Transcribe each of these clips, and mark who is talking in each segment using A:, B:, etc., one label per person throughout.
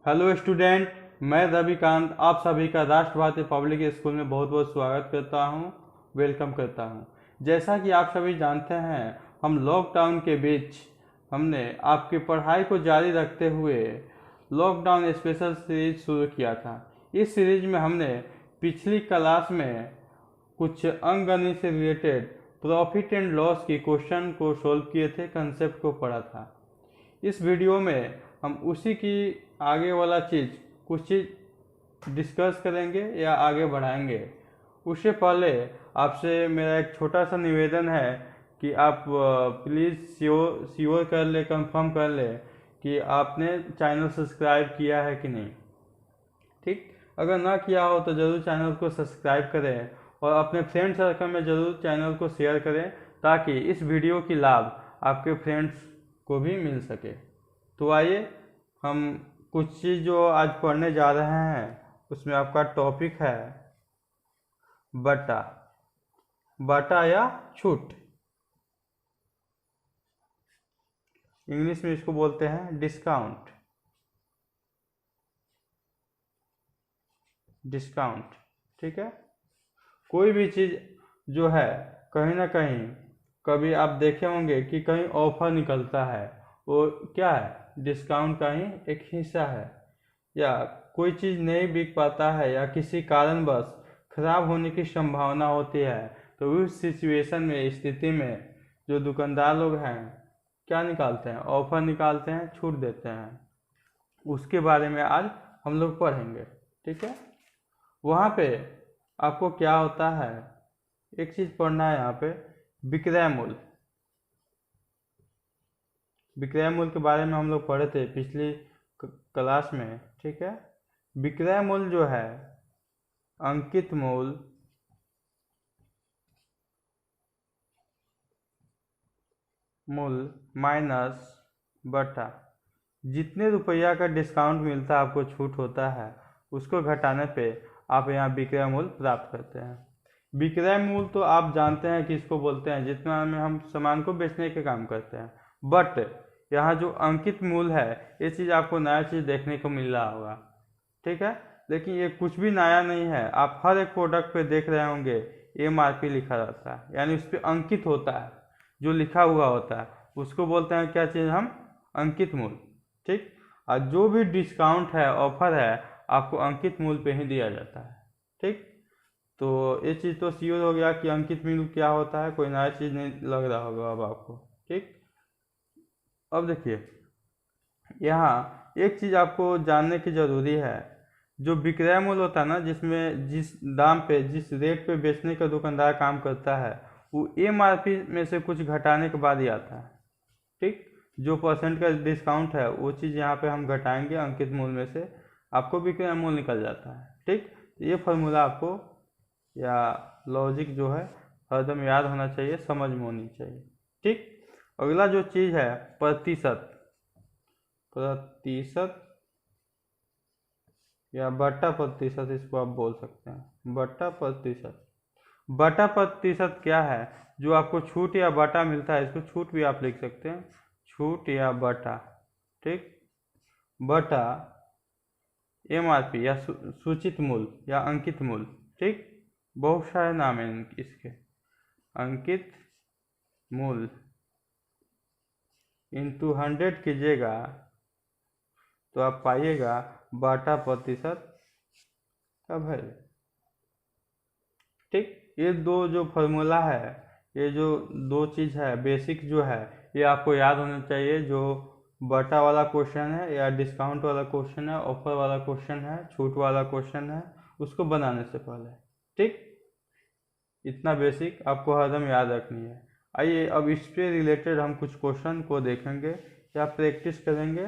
A: Hello student, मैं रविकांत आप सभी का राष्ट्र भारती पब्लिक स्कूल में बहुत बहुत स्वागत करता हूं, वेलकम करता हूं। जैसा कि आप सभी जानते हैं, हम लॉकडाउन के बीच हमने आपकी पढ़ाई को जारी रखते हुए लॉकडाउन स्पेशल सीरीज शुरू किया था। इस सीरीज में हमने पिछली क्लास में कुछ अंकगणित से रिलेटेड प्रॉफिट एंड लॉस की क्वेश्चन को सोल्व किए थे, कंसेप्ट को पढ़ा था। इस वीडियो में हम उसी की आगे वाला चीज़ कुछ चीज़ डिस्कस करेंगे या आगे बढ़ाएंगे। उससे पहले आपसे मेरा एक छोटा सा निवेदन है कि आप प्लीज़ श्योर कर ले, कंफर्म कर ले कि आपने चैनल सब्सक्राइब किया है कि नहीं। ठीक, अगर ना किया हो तो ज़रूर चैनल को सब्सक्राइब करें और अपने फ्रेंड सर्कल में ज़रूर चैनल को शेयर करें ताकि इस वीडियो की लाभ आपके फ्रेंड्स को भी मिल सके। तो आइए हम कुछ चीज़ जो आज पढ़ने जा रहे हैं उसमें आपका टॉपिक है बटा। बटा या छूट, इंग्लिश में इसको बोलते हैं डिस्काउंट। डिस्काउंट, ठीक है। कोई भी चीज़ जो है कहीं ना कहीं कभी आप देखे होंगे कि कहीं ऑफर निकलता है, वो क्या है, डिस्काउंट का ही एक हिस्सा है। या कोई चीज़ नहीं बिक पाता है या किसी कारणवश खराब होने की संभावना होती है, तो उस सिचुएशन में, स्थिति में जो दुकानदार लोग हैं क्या निकालते हैं, ऑफर निकालते हैं, छूट देते हैं। उसके बारे में आज हम लोग पढ़ेंगे, ठीक है। वहाँ पे आपको क्या होता है, एक चीज़ पढ़ना है यहाँ पे, विक्रय मूल्य। विक्रय मूल्य के बारे में हम लोग पढ़े थे पिछली क्लास में, ठीक है। विक्रय मूल्य जो है अंकित मूल्य माइनस बटा जितने रुपया का डिस्काउंट मिलता है, आपको छूट होता है, उसको घटाने पे आप यहाँ विक्रय मूल्य प्राप्त करते हैं। विक्रय मूल्य तो आप जानते हैं कि इसको बोलते हैं जितना में हम सामान को बेचने के काम करते हैं। बट यहाँ जो अंकित मूल्य है, ये चीज़ आपको नया चीज़ देखने को मिल रहा होगा, ठीक है। लेकिन ये कुछ भी नया नहीं है। आप हर एक प्रोडक्ट पे देख रहे होंगे MRP लिखा रहता है, यानी उस पर अंकित होता है, जो लिखा हुआ होता है उसको बोलते हैं क्या चीज़ हम, अंकित मूल्य, ठीक। और जो भी डिस्काउंट है, ऑफर है, आपको अंकित मूल्य पे ही दिया जाता है, ठीक। तो ये चीज़ तो श्योर हो गया कि अंकित मूल्य क्या होता है, कोई नया चीज़ नहीं लग रहा होगा अब आपको, ठीक। अब देखिए, यहाँ एक चीज़ आपको जानने की ज़रूरी है। जो विक्रय मूल्य होता है ना, जिसमें जिस दाम पे, जिस रेट पे बेचने का दुकानदार काम करता है, वो MRP में से कुछ घटाने के बाद ही आता है, ठीक। जो परसेंट का डिस्काउंट है वो चीज़ यहाँ पे हम घटाएंगे अंकित मूल्य में से, आपको विक्रय मूल्य निकल जाता है, ठीक। ये फॉर्मूला आपको या लॉजिक जो है हरदम याद होना चाहिए, समझ में होनी चाहिए, ठीक। अगला जो चीज़ है प्रतिशत। प्रतिशत या बटा प्रतिशत, इसको आप बोल सकते हैं बटा प्रतिशत। बटा प्रतिशत क्या है, जो आपको छूट या बटा मिलता है, इसको छूट भी आप लिख सकते हैं, छूट या बटा, ठीक। बटा MRP या सूचित मूल्य या अंकित मूल्य, ठीक। बहुत सारे नाम हैं इसके। अंकित मूल्य इंटू 100 कीजिएगा तो आप पाइएगा बटा प्रतिशत का वैल्यू, ठीक। ये दो जो फॉर्मूला है, ये जो दो चीज़ है बेसिक जो है, ये आपको याद होना चाहिए। जो बटा वाला क्वेश्चन है या डिस्काउंट वाला क्वेश्चन है, ऑफर वाला क्वेश्चन है, छूट वाला क्वेश्चन है, उसको बनाने से पहले, ठीक। इतना बेसिक आपको हरदम याद रखनी है। आइए अब इस पे रिलेटेड हम कुछ क्वेश्चन को देखेंगे या प्रैक्टिस करेंगे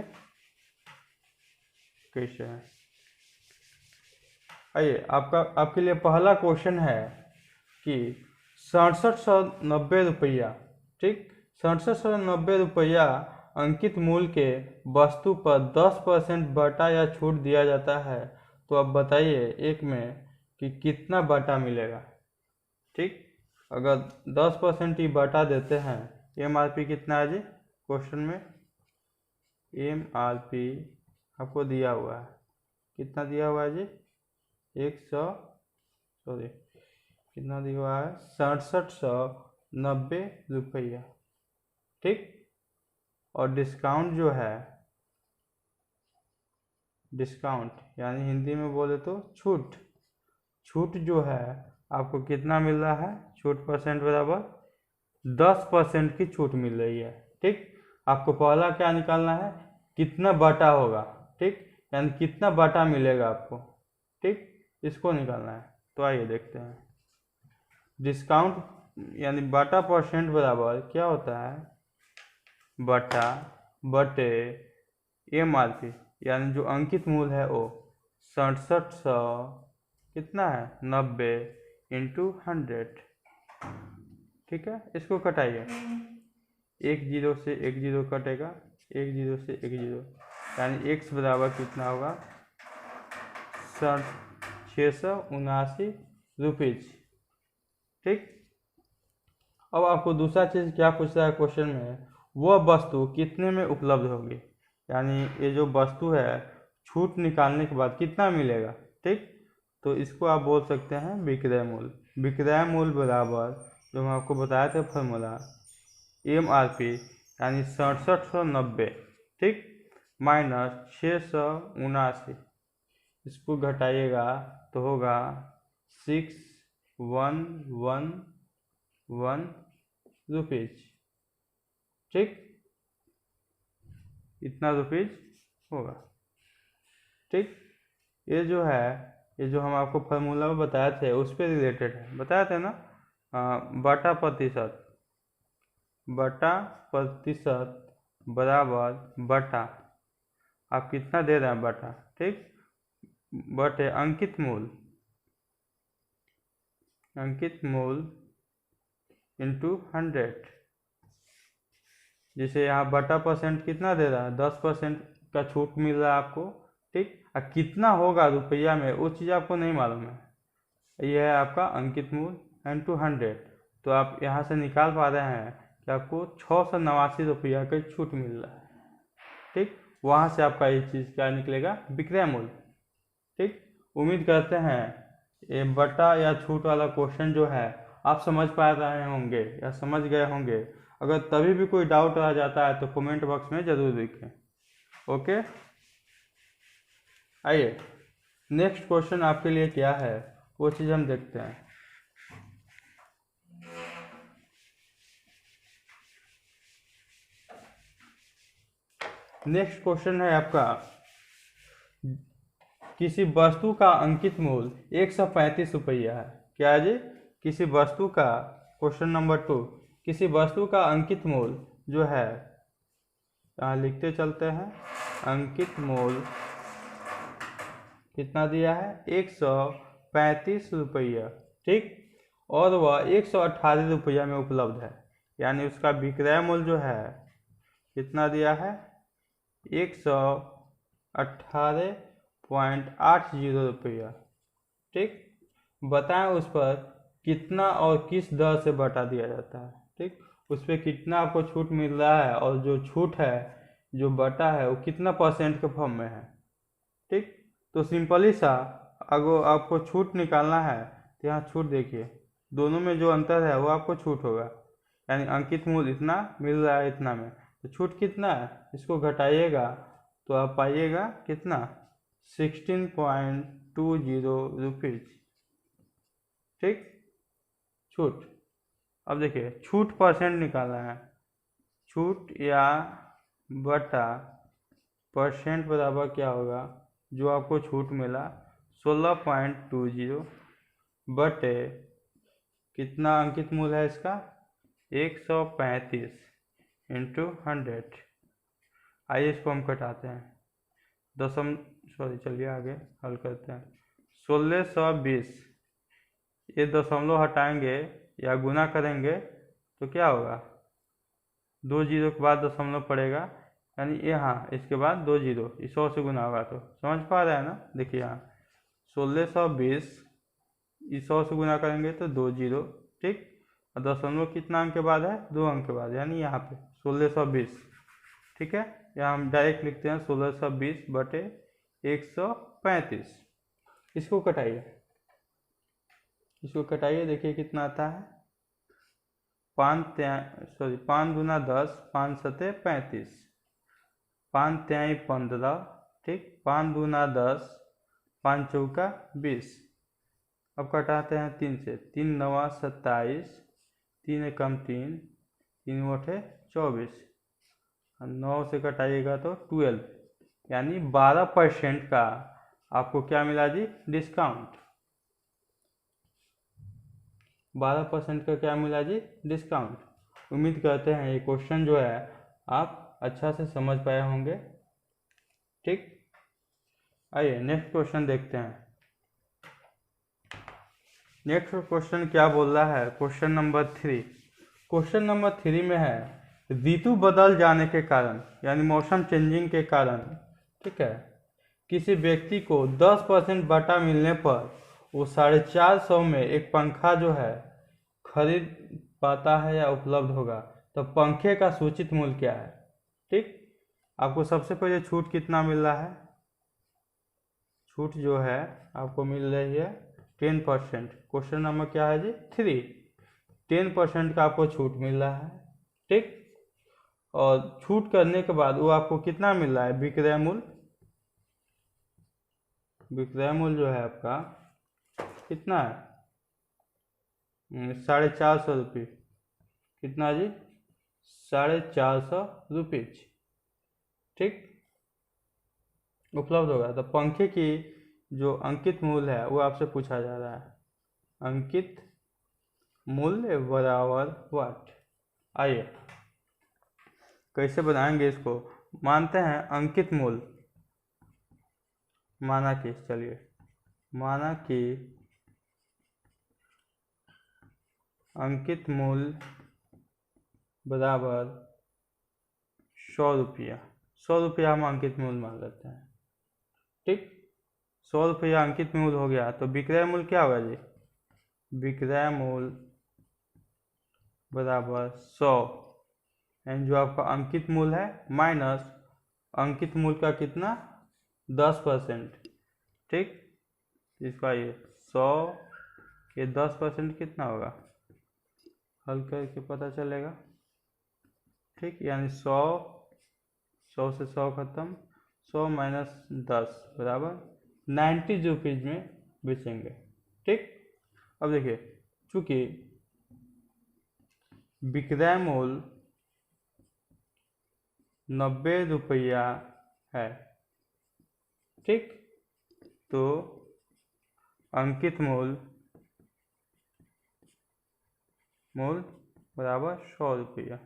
A: कैसे है। आइए आपके लिए पहला क्वेश्चन है कि 6790 रुपया, ठीक। 6790 रुपया अंकित मूल्य के वस्तु पर 10% बटा या छूट दिया जाता है, तो अब बताइए एक में कि कितना बटा मिलेगा, ठीक। अगर 10% ही बटा देते हैं, MRP कितना है जी क्वेश्चन में, MRP आपको दिया हुआ है। कितना दिया हुआ है जी? 100 कितना दिया हुआ है? 6790 रुपया। ठीक। और डिस्काउंट जो है, डिस्काउंट यानी हिंदी में बोले तो छूट, छूट जो है आपको कितना मिल रहा है? छूट परसेंट बराबर 10% की छूट मिल रही है। ठीक। आपको पहला क्या निकालना है? कितना बटा होगा। ठीक, यानी कितना बटा मिलेगा आपको। ठीक, इसको निकालना है। तो आइए देखते हैं। डिस्काउंट यानी बटा परसेंट बराबर क्या होता है? बटा बटे MRP यानी जो अंकित मूल्य है वो 6700 कितना है? 90 इंटू 100। ठीक है, इसको कटाइए। 10 से 10 कटेगा, 10 से 10 यानी x बराबर कितना होगा? 679 रुपीज। ठीक। अब आपको दूसरा चीज़ क्या पूछ रहा है क्वेश्चन में? वह वस्तु कितने में उपलब्ध होगी, यानी ये जो वस्तु है छूट निकालने के बाद कितना मिलेगा। ठीक, तो इसको आप बोल सकते हैं विक्रय मूल्य। विक्रय मूल्य बराबर जो हम आपको बताया था फॉर्मूला MRP यानी 6790, ठीक, माइनस 679, इसको घटाइएगा तो होगा 6111 रुपीज। ठीक, इतना रुपीज होगा। ठीक, ये जो है, ये जो हम आपको फार्मूला में बताए थे उस पर रिलेटेड है, बताया था ना। बटा प्रतिशत, बटा प्रतिशत बराबर बटा आप कितना दे रहे हैं बटा, ठीक, बटे अंकित मूल, अंकित मूल इंटू 100। जैसे यहाँ बटा परसेंट कितना दे रहा है? 10% का छूट मिल रहा है आपको। ठीक, और कितना होगा रुपया में वो चीज़ आपको नहीं मालूम है। यह है आपका अंकित मूल इंटू 100। तो आप यहाँ से निकाल पा रहे हैं कि आपको 689 रुपया का छूट मिल रहा है। ठीक, वहाँ से आपका ये चीज़ क्या निकलेगा? विक्रय मूल्य। ठीक, उम्मीद करते हैं ये बटा या छूट वाला क्वेश्चन जो है आप समझ पा रहे होंगे या समझ गए होंगे। अगर तभी भी कोई डाउट आ जाता है तो कमेंट बॉक्स में ज़रूर लिखें। ओके, आइए नेक्स्ट क्वेश्चन आपके लिए क्या है वो चीज़ हम देखते हैं। नेक्स्ट क्वेश्चन है आपका, किसी वस्तु का अंकित मूल्य 135 रुपया है। क्या जी? किसी वस्तु का, क्वेश्चन नंबर 2, किसी वस्तु का अंकित मूल्य जो है, यहाँ लिखते चलते हैं, अंकित मूल्य कितना दिया है? 135 रुपया। ठीक, और वह 118 रुपया में उपलब्ध है, यानी उसका विक्रय मूल्य जो है कितना दिया है? 118.80 रुपया। ठीक, बताएं उस पर कितना और किस दर से बटा दिया जाता है। ठीक, उस पर कितना आपको छूट मिल रहा है और जो छूट है, जो बटा है वो कितना परसेंट के फॉर्म में है। ठीक, तो सिंपली सा अगर आपको छूट निकालना है तो यहाँ छूट देखिए, दोनों में जो अंतर है वो आपको छूट होगा, यानी अंकित मूल्य इतना मिल रहा है इतना में, तो छूट कितना है इसको घटाइएगा तो आप पाइएगा कितना? 16.20 रुपीज। ठीक, छूट। अब देखिए छूट परसेंट निकालना है, छूट या बटा परसेंट बराबर क्या होगा? जो आपको छूट मिला 16.20 बटे कितना अंकित मूल्य है इसका? 135 इंटू 100। आइए इसको हम कटाते हैं, चलिए आगे हल करते हैं। 1620, ये दशमलव हटाएंगे या गुना करेंगे तो क्या होगा? 2 जीरो के बाद दशमलव पड़ेगा, यानी यहाँ इसके बाद 2 जीरो, 100 से गुना होगा तो समझ पा रहे हैं ना। देखिए यहाँ 1620 100 से गुना करेंगे तो 2 जीरो, ठीक, और दशमलव कितना अंक के बाद है? 2 अंक के बाद, यानी यहाँ पे 1620। ठीक है, या हम डायरेक्ट लिखते हैं 1620/135। इसको कटाइए, देखिए कितना आता है। 5 दूना 10, 5 सते 35, 5 तिहाई 15, ठीक। 5 दूना 10, 5 चौका 20। अब कटाते हैं 3 से, 3 नवा 27, 3 एकम 3, 3 ओठे 24, 9 से कटाइएगा तो 12, यानी 12% का आपको क्या मिला जी, डिस्काउंट। 12% का क्या मिला जी, डिस्काउंट। उम्मीद करते हैं ये क्वेश्चन जो है आप अच्छा से समझ पाए होंगे, ठीक। आइए नेक्स्ट क्वेश्चन देखते हैं। नेक्स्ट क्वेश्चन क्या बोल रहा है, क्वेश्चन नंबर 3। क्वेश्चन नंबर 3 में है ऋतु बदल जाने के कारण, यानी मौसम चेंजिंग के कारण, ठीक है, किसी व्यक्ति को 10% बटा मिलने पर वो 450 में एक पंखा जो है खरीद पाता है या उपलब्ध होगा, तो पंखे का सूचित मूल्य क्या है, ठीक। आपको सबसे पहले छूट कितना मिल रहा है, छूट जो है आपको मिल रही है 10%। क्वेश्चन नंबर क्या है जी, 3। 10% का आपको छूट मिल रहा है, ठीक। और छूट करने के बाद वो आपको कितना मिल रहा है, विक्रय मूल्य। विक्रय मूल्य जो है आपका कितना है, 450 रुपये। कितना जी, 450 रुपीज, ठीक, उपलब्ध होगा। तो पंखे की जो अंकित मूल्य है वो आपसे पूछा जा रहा है, अंकित मूल्य बराबर व्हाट। आइए कैसे बनाएंगे इसको। मानते हैं अंकित मूल्य, माना कि, चलिए माना कि अंकित मूल्य बराबर 100 रुपया। 100 रुपया हम अंकित मूल्य मान लेते हैं, ठीक। 100 रुपया अंकित मूल्य हो गया, तो विक्रय मूल्य क्या होगा जी, विक्रय मूल्य बराबर 100, यानी जो आपका अंकित मूल्य है माइनस अंकित मूल्य का कितना, 10%, ठीक। इसका ये 100 के 10% कितना होगा, हल करके पता चलेगा, ठीक। यानी 100 से 100 खत्म, 100 माइनस 10 बराबर 90 रुपीज में बेचेंगे, ठीक। अब देखिए चूंकि विक्रय मूल्य 90 रुपया है, ठीक, तो अंकित मूल्य बराबर 100 रुपया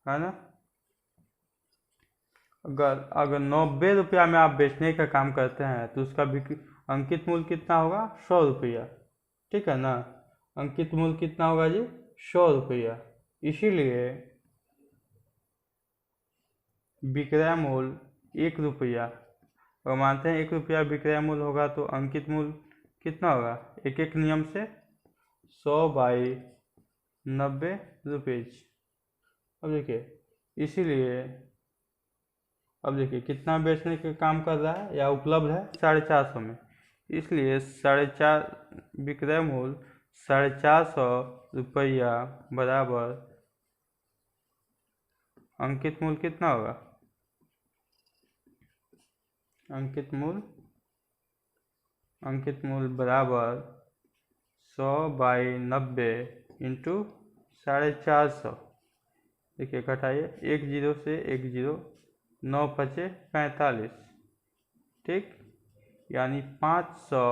A: है ना। अगर 90 रुपया में आप बेचने का काम करते हैं तो उसका अंकित मूल्य कितना होगा, 100 रुपया, ठीक है ना। अंकित मूल्य कितना होगा जी, 100 रुपया। इसीलिए विक्रय मूल्य 1 रुपया, और मानते हैं 1 रुपया विक्रय मूल्य होगा तो अंकित मूल्य कितना होगा, एक एक नियम से 100/90 रुपीज। अब देखिए इसीलिए, अब देखिए कितना बेचने का काम कर रहा है या उपलब्ध है, 450 में, इसलिए 450 विक्रय मूल्य 450 रुपया बराबर अंकित मूल्य कितना होगा, अंकित मूल्य बराबर 100/90 इंटू 450। देखिए घटाइए, 1 0 से 1 0, 9 पचे 45, ठीक, यानी 500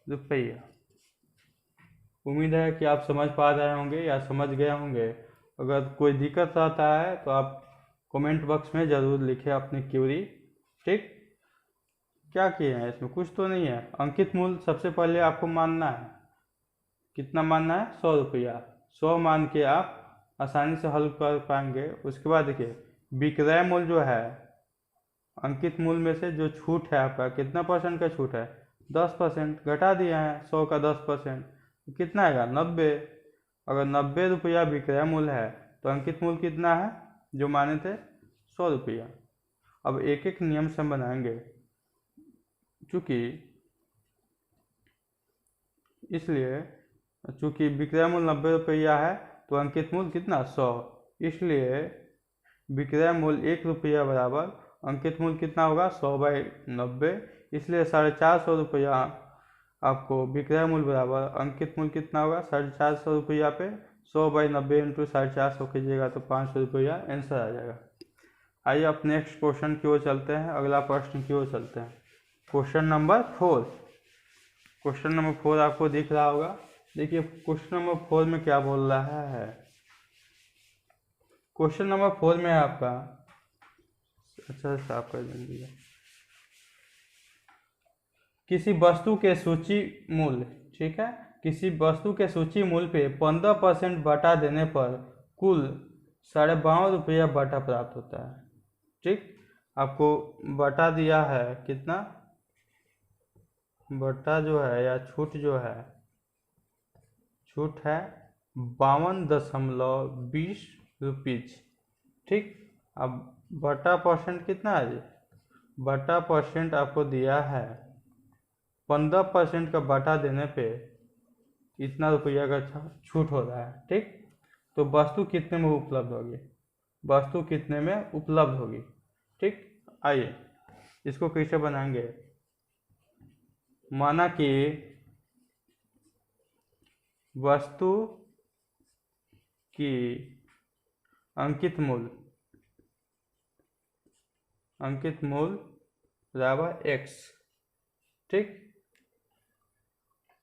A: रुपया। उम्मीद है कि आप समझ पा रहे होंगे या समझ गए होंगे। अगर कोई दिक्कत रहता है तो आप कमेंट बॉक्स में ज़रूर लिखें अपनी क्वेरी, ठीक। क्या किए हैं इसमें, कुछ तो नहीं है। अंकित मूल्य सबसे पहले आपको मानना है, कितना मानना है, 100 रुपया। 100 मान के आप आसानी से हल कर पाएंगे। उसके बाद देखिए विक्रय मूल्य जो है अंकित मूल्य में से जो छूट है आपका, कितना % का छूट है, 10%, घटा दिया है 100 का 10%, कितना आएगा, 90। अगर 90 रुपया विक्रय मूल्य है तो अंकित मूल्य कितना है जो माने थे, 100 रुपया। अब एक एक नियम से हम बनाएंगे, चूँकि विक्रय मूल्य 90 रुपया है तो अंकित मूल्य कितना 100, इसलिए विक्रय मूल्य 1 रुपया बराबर अंकित मूल्य कितना होगा 100/90, इसलिए 450 रुपया आपको विक्रय मूल्य बराबर अंकित मूल्य कितना होगा 450 रुपया पे 100/90 इंटू 450 कीजिएगा तो 500 रुपया आंसर आ जाएगा। आइए अब नेक्स्ट क्वेश्चन की ओर चलते हैं, अगला प्रश्न की ओर चलते हैं। क्वेश्चन नंबर 4 आपको दिख रहा होगा। देखिए क्वेश्चन नंबर 4 में क्या बोल रहा है। क्वेश्चन नंबर 4 में आपका अच्छा से साफ कर दीजिए। किसी वस्तु के सूची मूल्य, ठीक है, किसी वस्तु के सूची मूल्य पे 15% बटा देने पर कुल 52 रुपया बटा प्राप्त होता है। ठीक, आपको बटा दिया है कितना, बटा जो है या छूट जो है, छूट है 52.20 रुपीज। ठीक, अब बटा परसेंट कितना है जी, बटा परसेंट आपको दिया है 15% का बटा देने पे इतना रुपया का छूट हो रहा है। ठीक, तो वस्तु कितने में उपलब्ध होगी, वस्तु कितने में उपलब्ध होगी। ठीक, आइए इसको कैसे बनाएंगे। माना कि वस्तु की अंकित मूल्य बराबर x। ठीक,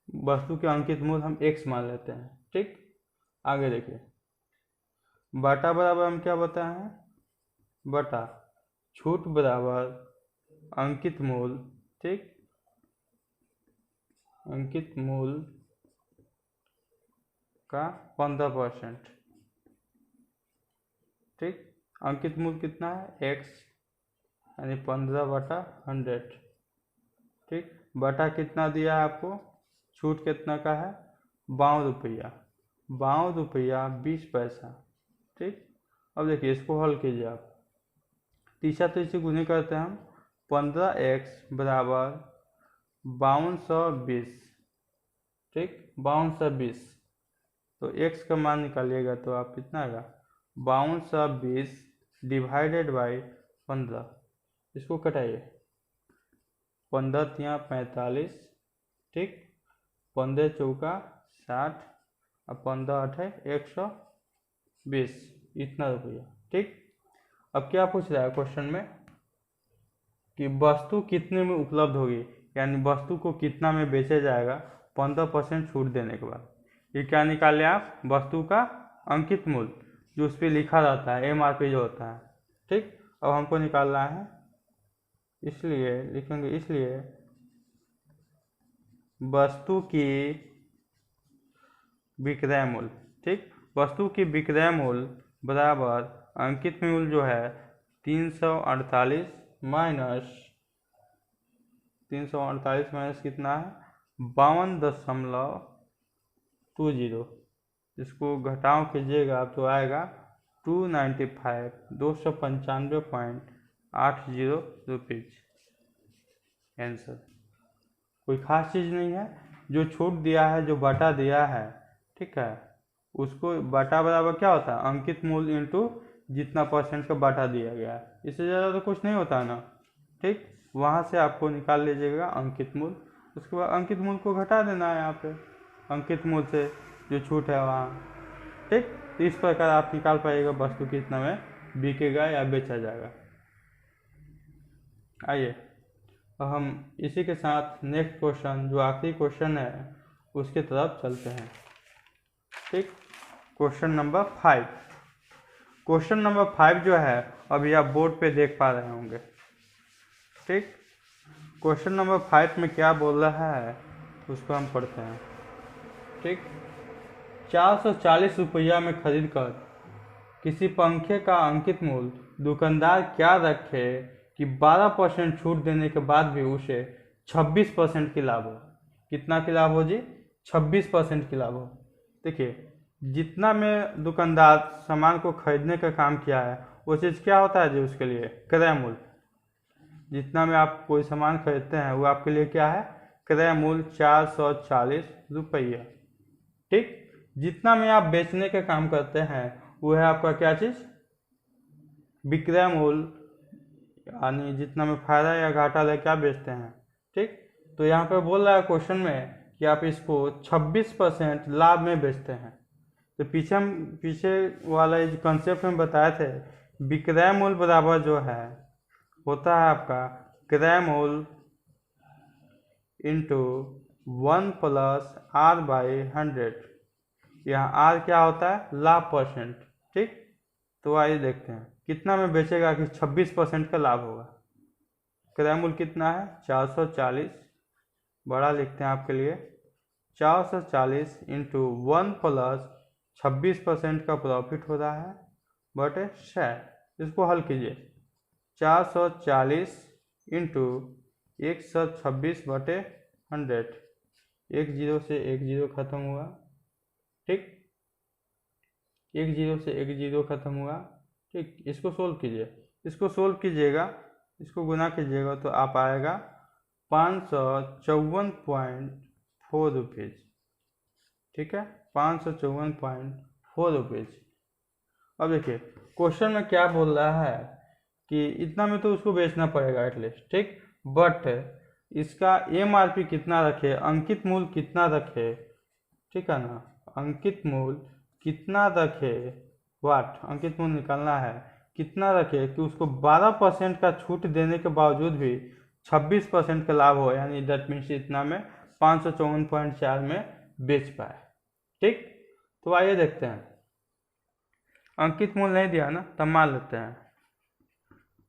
A: वस्तु के अंकित मूल्य हम x मान लेते हैं। ठीक, आगे देखिए, बटा बराबर हम क्या बताए हैं, बटा छूट बराबर अंकित मूल्य। ठीक, अंकित मूल्य का 15%। ठीक, अंकित मूल्य कितना है x, यानी 15/100। ठीक, बटा कितना दिया है आपको, छूट कितना का है 52 रुपया 20 पैसा। ठीक, अब देखिए इसको हल कीजिए आप, तीसरा तो इसे गुने करते हैं हम, 15x बराबर 5220। ठीक, 5220, तो x का मान निकालिएगा तो आप कितना आएगा 5220 डिवाइडेड बाई 15। इसको कटाइए, 15 × 45। ठीक, 15 चौका 60 और 15 8 120, इतना रुपया। ठीक, अब क्या पूछ रहा है क्वेश्चन में कि वस्तु कितने में उपलब्ध होगी, यानी वस्तु को कितना में बेचा जाएगा 15% छूट देने के बाद। ये क्या निकाले आप, वस्तु का अंकित मूल्य जो उस पर लिखा रहता है, MRP जो होता है। ठीक, अब हमको निकालना है, इसलिए लिखेंगे, इसलिए वस्तु की विक्रय मूल्य। ठीक, वस्तु की विक्रय मूल्य बराबर अंकित मूल्य जो है 348 माइनस कितना है 52.20। इसको घटाव कीजिएगा तो आएगा 295.80 रुपीज आंसर। कोई खास चीज़ नहीं है, जो छूट दिया है, जो बटा दिया है, ठीक है, उसको बटा बराबर क्या होता है अंकित मूल्य इंटू जितना परसेंट का बटा दिया गया है, इससे ज़्यादा तो कुछ नहीं होता ना। ठीक, वहाँ से आपको निकाल लीजिएगा अंकित मूल्य, उसके बाद अंकित मूल्य को घटा देना है यहाँ पे अंकित मूल्य से जो छूट है वहाँ। ठीक, तो इस प्रकार आप निकाल पाइएगा वस्तु कितना में बिकेगा या बेचा जाएगा। आइए हम इसी के साथ नेक्स्ट क्वेश्चन, जो आखिरी क्वेश्चन है, उसके तरफ चलते हैं। ठीक, क्वेश्चन नंबर 5। क्वेश्चन नंबर 5 जो है अभी आप बोर्ड पे देख पा रहे होंगे। ठीक, क्वेश्चन नंबर 5 में क्या बोल रहा है उसको हम पढ़ते हैं। ठीक, 440 रुपया में खरीद कर किसी पंखे का अंकित मूल्य दुकानदार क्या रखे कि 12% छूट देने के बाद भी उसे 26% की लाभ हो। कितना की लाभ हो जी, 26% की लाभ हो। देखिए जितना में दुकानदार सामान को खरीदने का काम किया है वो चीज़ क्या होता है जी, उसके लिए क्रय मूल्य। जितना में आप कोई सामान खरीदते हैं वो आपके लिए क्या है, क्रय मूल्य 440 रुपया। ठीक, जितना में आप बेचने का काम करते हैं वो है आपका क्या चीज, विक्रय मूल्य, यानी जितना में फायदा या घाटा लेके आप बेचते हैं। ठीक, तो यहाँ पे बोल रहा है क्वेश्चन में कि आप इसको 26% लाभ में बेचते हैं। तो पीछे वाला जो कंसेप्ट में बताए थे, विक्रय मूल्य बराबर जो है होता है आपका क्रय मूल्य इंटू 1 प्लस R/100। यहाँ R क्या होता है, लाभ परसेंट। ठीक, तो आइए देखते हैं कितना में बेचेगा कि 26% का लाभ होगा। क्रय मूल्य कितना है, 440, बड़ा लिखते हैं आपके लिए, 440 इंटू 1 प्लस 26% का प्रॉफिट हो रहा है बटे 100। इसको हल कीजिए, 440 इंटू 126 बटे 100, एक जीरो से एक जीरो खत्म हुआ। ठीक, एक जीरो से एक जीरो खत्म हुआ। ठीक, इसको सोल्व कीजिए, इसको सोल्व कीजिएगा, इसको गुना कीजिएगा तो आप आएगा 554.4 रुपीज़। ठीक है, 554.4 रुपीज़। अब देखिए क्वेश्चन में क्या बोल रहा है कि इतना में तो उसको बेचना पड़ेगा एटलीस्ट। ठीक, बट इसका MRP कितना रखे, अंकित मूल्य कितना रखे, ठीक है ना, अंकित मूल्य कितना रखे, वाट अंकित मूल्य निकालना है, कितना रखे कि उसको 12% का छूट देने के बावजूद भी 26% का लाभ हो, यानी दैट मीन्स इतना में 554.4 में बेच पाए। ठीक, तो आइए देखते हैं, अंकित मूल्य नहीं दिया ना, तब मान लेते हैं,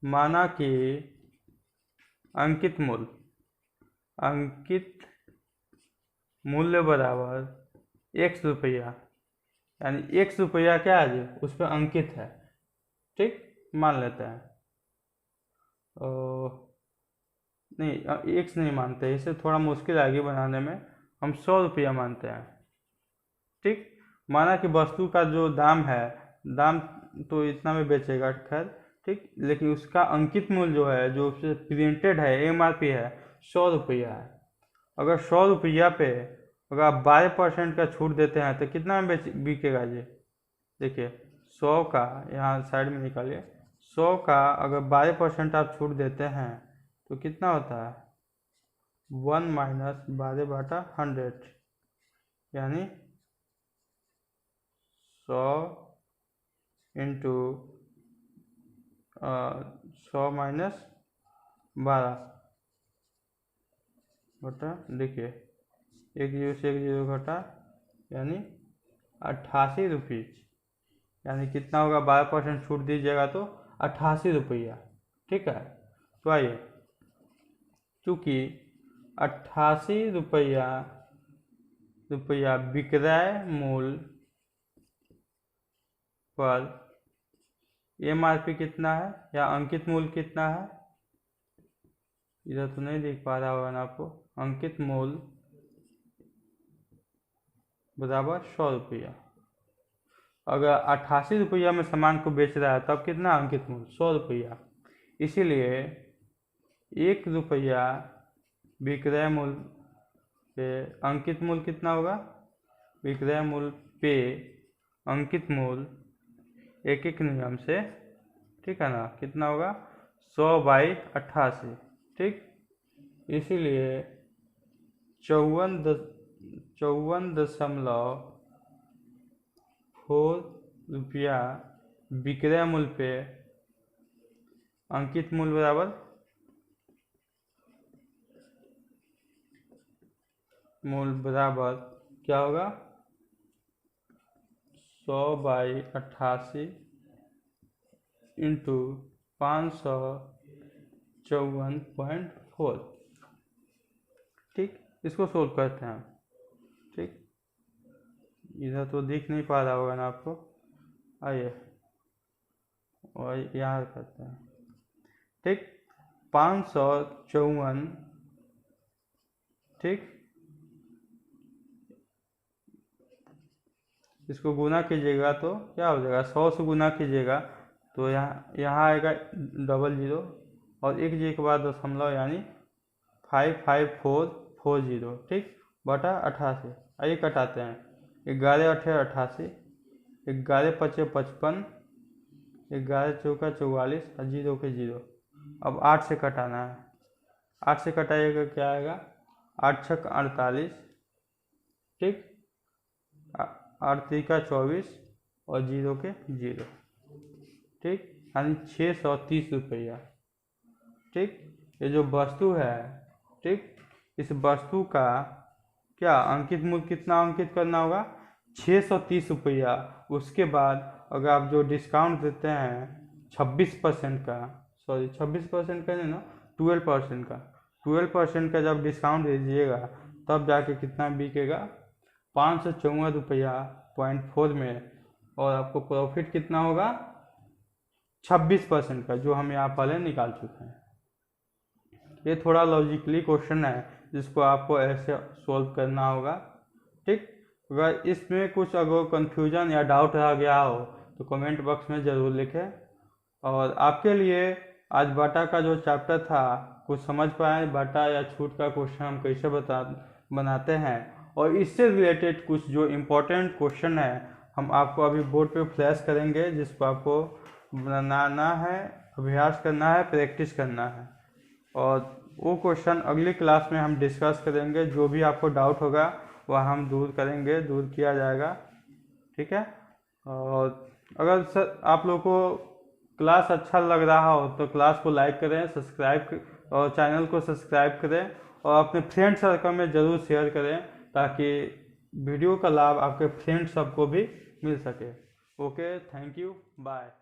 A: माना कि अंकित मूल्य बराबर x रुपया, यानी x रुपया क्या है जी, उस पर अंकित है। ठीक, मान लेते हैं, नहीं x नहीं मानते, इसे थोड़ा मुश्किल आएगी बनाने में, हम 100 रुपया मानते हैं। ठीक, माना कि वस्तु का जो दाम है, दाम तो इतना में बेचेगा, खैर ठीक, लेकिन उसका अंकित मूल्य जो है, जो उससे प्रिंटेड है, MRP है, 100 रुपया है। अगर 100 रुपया पे अगर आप 12% का छूट देते हैं तो कितना में बिकेगा जी, देखिए 100 का यहाँ साइड में निकालिए, 100 का अगर 12% आप छूट देते हैं तो कितना होता है, 1 माइनस 12/100, यानी 100 इंटू 100 माइनस 12 बटा, देखिए एक जीरो से एक जीरो घटा, यानी 88 रुपीज़, यानी कितना होगा, 12% छूट दीजिएगा तो 88 रुपया। ठीक है, तो आइए, चूँकि 88 रुपया विक्रय मूल्य पर MRP कितना है या अंकित मूल्य कितना है, इधर तो नहीं दिख पा रहा होगा ना आपको, अंकित मूल्य बराबर 100 रुपया। अगर 88 रुपया में सामान को बेच रहा है तब कितना अंकित मूल्य, 100 रुपया। इसीलिए 1 रुपया विक्रय मूल्य पे अंकित मूल्य कितना होगा, विक्रय मूल्य पे अंकित मूल्य एक एक नियम से, ठीक है ना, कितना होगा, 100/88। ठीक, इसीलिए 54.4 रुपया विक्रय मूल्य पे अंकित मूल्य बराबर क्या होगा, 100/88 इंटू 554.4। ठीक, इसको सोल्व करते हैं। ठीक, इधर तो दिख नहीं पा रहा होगा ना आपको, आइए और यहाँ करते हैं। ठीक, 554, ठीक, इसको गुना कीजिएगा तो क्या हो जाएगा, 100 से गुना कीजिएगा तो यहाँ आएगा 00, और एक जीरो के बाद दशमलव यानी 55440, ठीक, बटा 88। आइए कटाते हैं। 11 अठे 88, 11 पचे 55, 11 चौका 44 और जीरो के जीरो। अब 8 से कटाना है। 8 से कटाइएगा क्या आएगा, 8 छक 48, ठीक, 8 त्रिका 24 और जीरो के जीरो, ठीक, यानी 630 रुपया, ठीक। ये जो वस्तु है, ठीक, इस वस्तु का क्या अंकित मूल्य कितना अंकित करना होगा, 630 रुपया। उसके बाद अगर आप जो डिस्काउंट देते हैं 26% का, सॉरी 26% का नहीं ना, 12% का, 12% का जब डिस्काउंट दीजिएगा तब जाके कितना बिकेगा, 554 रुपया .4 में। और आपको प्रॉफिट कितना होगा, 26% का, जो हम यहाँ पहले निकाल चुके हैं। ये थोड़ा लॉजिकली क्वेश्चन है जिसको आपको ऐसे सॉल्व करना होगा, ठीक। अगर इसमें कुछ अगर कंफ्यूजन या डाउट रह गया हो तो कमेंट बॉक्स में ज़रूर लिखें। और आपके लिए आज बाटा का जो चैप्टर था कुछ समझ पाए, बाटा या छूट का क्वेश्चन हम कैसे बनाते हैं, और इससे रिलेटेड कुछ जो इम्पोर्टेंट क्वेश्चन है हम आपको अभी बोर्ड पे फ्लैश करेंगे, जिसको आपको बनाना है, अभ्यास करना है, प्रैक्टिस करना है। और वो क्वेश्चन अगली क्लास में हम डिस्कस करेंगे। जो भी आपको डाउट होगा वह हम दूर करेंगे, दूर किया जाएगा, ठीक है। और अगर सर आप लोगों को क्लास अच्छा लग रहा हो तो क्लास को लाइक करें, सब्सक्राइब और चैनल को सब्सक्राइब करें और अपने फ्रेंड सर्कल में ज़रूर शेयर करें ताकि वीडियो का लाभ आपके फ्रेंड सबको भी मिल सके। Okay, thank you, bye.